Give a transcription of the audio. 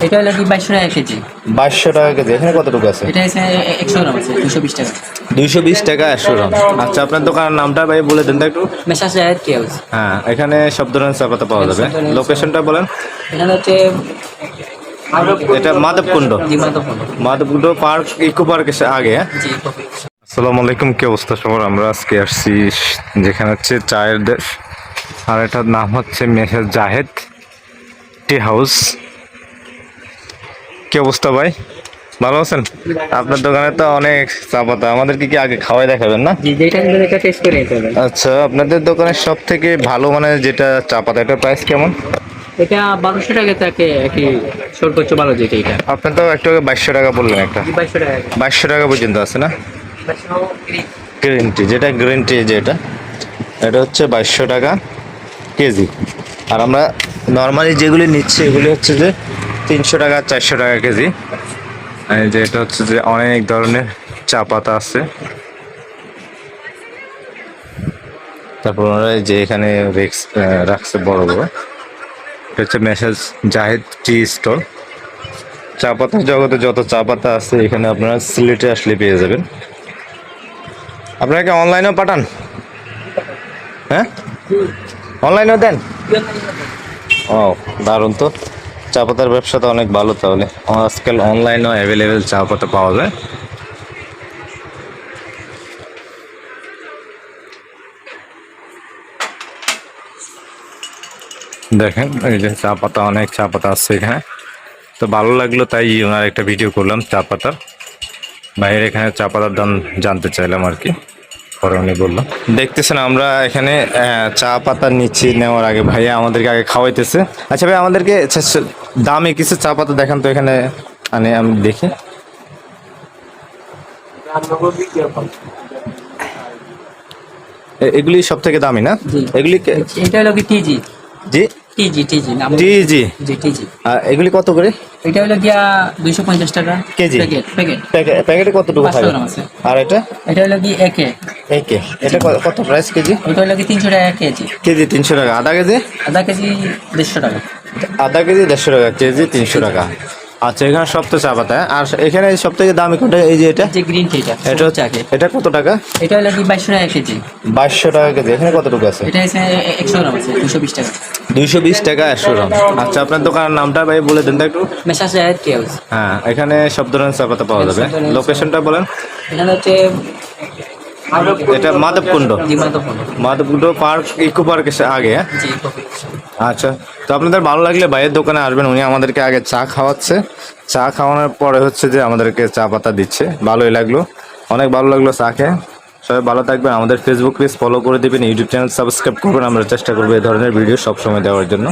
এটা হলো কি 2200 টাকা কেজি। 2200 টাকা কেজি। এখানে কতটুকু আছে? এটা আছে 100 গ্রাম আছে 220 টাকা। 220 টাকা 100 গ্রাম। আচ্ছা, আপনার দোকানের নামটা ভাই বলে দেন তো একটু। মেসাজ জাহেদ টি হাউস। হ্যাঁ, এখানে সব ধরনের চা পাতা পাওয়া যাবে। লোকেশনটা বলেন। এখানে হচ্ছে এটা মাধবকুণ্ড। জি মাধবকুণ্ড। মাধবকুণ্ড পার্ক, ইকো পার্কের আগে। জি। আসসালামু আলাইকুম, কি অবস্থা সবার? আমরা আজকে আসছি যেখানে হচ্ছে চায়ের দেশ, আর এটার নাম হচ্ছে মেসাজ জাহেদ টি হাউস। কি অবস্থা ভাই, ভালো আছেন? আপনার দোকানে তো অনেক চা পাতা, আমাদেরকে কি আগে খাওয়াই দেখাবেন না? জি, যেটা নিবেন এটা টেস্ট করে নিতে হবে। আচ্ছা, আপনাদের দোকানের সব থেকে ভালো মানে যেটা চা পাতা, এটার প্রাইস কেমন? এটা 1200 টাকা থাকে কি সর্বোচ্চ ভালো যেটা এটা। আপনার তো একটু আগে 2200 টাকা বললেন একটা। জি 2200 টাকা। 2200 টাকা পর্যন্ত আছে না? 2200 গ্রিন টি, যেটা গ্রিন টি যেটা, এটা হচ্ছে 2200 টাকা কেজি। আর আমরা নর্মালি যেগুলি নিচ্ছি এগুলি হচ্ছে যে 300 টাকা 400 টাকা কেজি। এই যে এটা হচ্ছে যে অনেক ধরনের চা পাতা আছে। তারপর ওরা এই যে এখানে রাখছে বড় বড়, এটা হচ্ছে মেসাজ জাহেদ টি স্টল। চা পাতার জগতে যত চা পাতা আছে এখানে আপনারা সিলেটে আসলে পেয়ে যাবেন। আপনারা কি অনলাইনেও পাঠান? হ্যাঁ, অনলাইনেও দেন? ও, দারুণ তো। চা পাতার ব্যবসা তো অনেক ভালো তাহলে। আজকাল অনলাইনেও অ্যাভেলেবেল চা পাতা পাওয়া যায়। দেখেন এই যে চা পাতা, অনেক চা পাতা আছে এখানে। তো ভালো লাগলো তাই ওনার একটা ভিডিও করলাম চা পাতার। বাইরে এখানে চা পাতার দাম জানতে চাইলাম আর কি, পরে উনি বললাম। দেখতেছেন আমরা এখানে চা পাতা নিচ্ছি, নেওয়ার আগে ভাইয়া আমাদেরকে আগে খাওয়াইতেছে। আচ্ছা ভাই, আমাদেরকে দামে কিছু চা পাতা দেখান তো এখানে, মানে আমি দেখি। এগুলি সব থেকে দামি না? জি। এগুলি এটা হলো কি টিজি। জি টিজি নাম। জি জি। জি টিজি। আর এগুলি কত করে? এটা হলো গিয়া 250 টাকা কেজি? প্যাকেট। প্যাকেটে কতটুকু 500 থাকে? গ্রাম আছে। আর এটা? এটা হলো কি একে। একে এটা কত প্রাইস কেজি? এটা হলো কি 300 টাকা কেজি। কেজি 300 টাকা। আধা কেজি? আধা কেজি 150 টাকা। আধা কেজি 150 টাকা, কেজি 300 টাকা। আচ্ছা, এখানে সব তো চা পাতা। আর এখানে সব থেকে দামি কোনটা? এই যে এটা, যে গ্রিন টি এটা হচ্ছে আগে। এটা কত টাকা? এটা হলো কি 2200 টাকা কেজি। 2200 টাকা কেজি। এখানে কতটুকু আছে? এটা আছে 100 গ্রাম আছে 220 টাকা। 220 টাকা 100 গ্রাম। আচ্ছা, আপনার দোকানের নামটা ভাই বলে দেন তো একটু। মেসাজ জাহেদ টি হাউস। হ্যাঁ, এখানে সব ধরনের চা পাতা পাওয়া যাবে। লোকেশনটা বলেন। এখানে হচ্ছে এটা মাধবকুণ্ড। জি মাধবকুণ্ড। মাধবকুণ্ড পার্ক, ইকো পার্কের আগে। জি। আচ্ছা, তো আপনাদের ভালো লাগলে ভাইয়ের দোকানে আসবেন। উনি আমাদেরকে আগে চা খাওয়াচ্ছে, চা খাওয়ানোর পরে হচ্ছে যে আমাদেরকে চা পাতা দিচ্ছে। ভালোই লাগলো, অনেক ভালো লাগলো চা খেয়ে। সবাই ভালো থাকবেন। আমাদের ফেসবুক পেজ ফলো করে দেবেন, ইউটিউব চ্যানেল সাবস্ক্রাইব করবেন। আমরা চেষ্টা করবো এই ধরনের ভিডিও সবসময় দেওয়ার জন্য।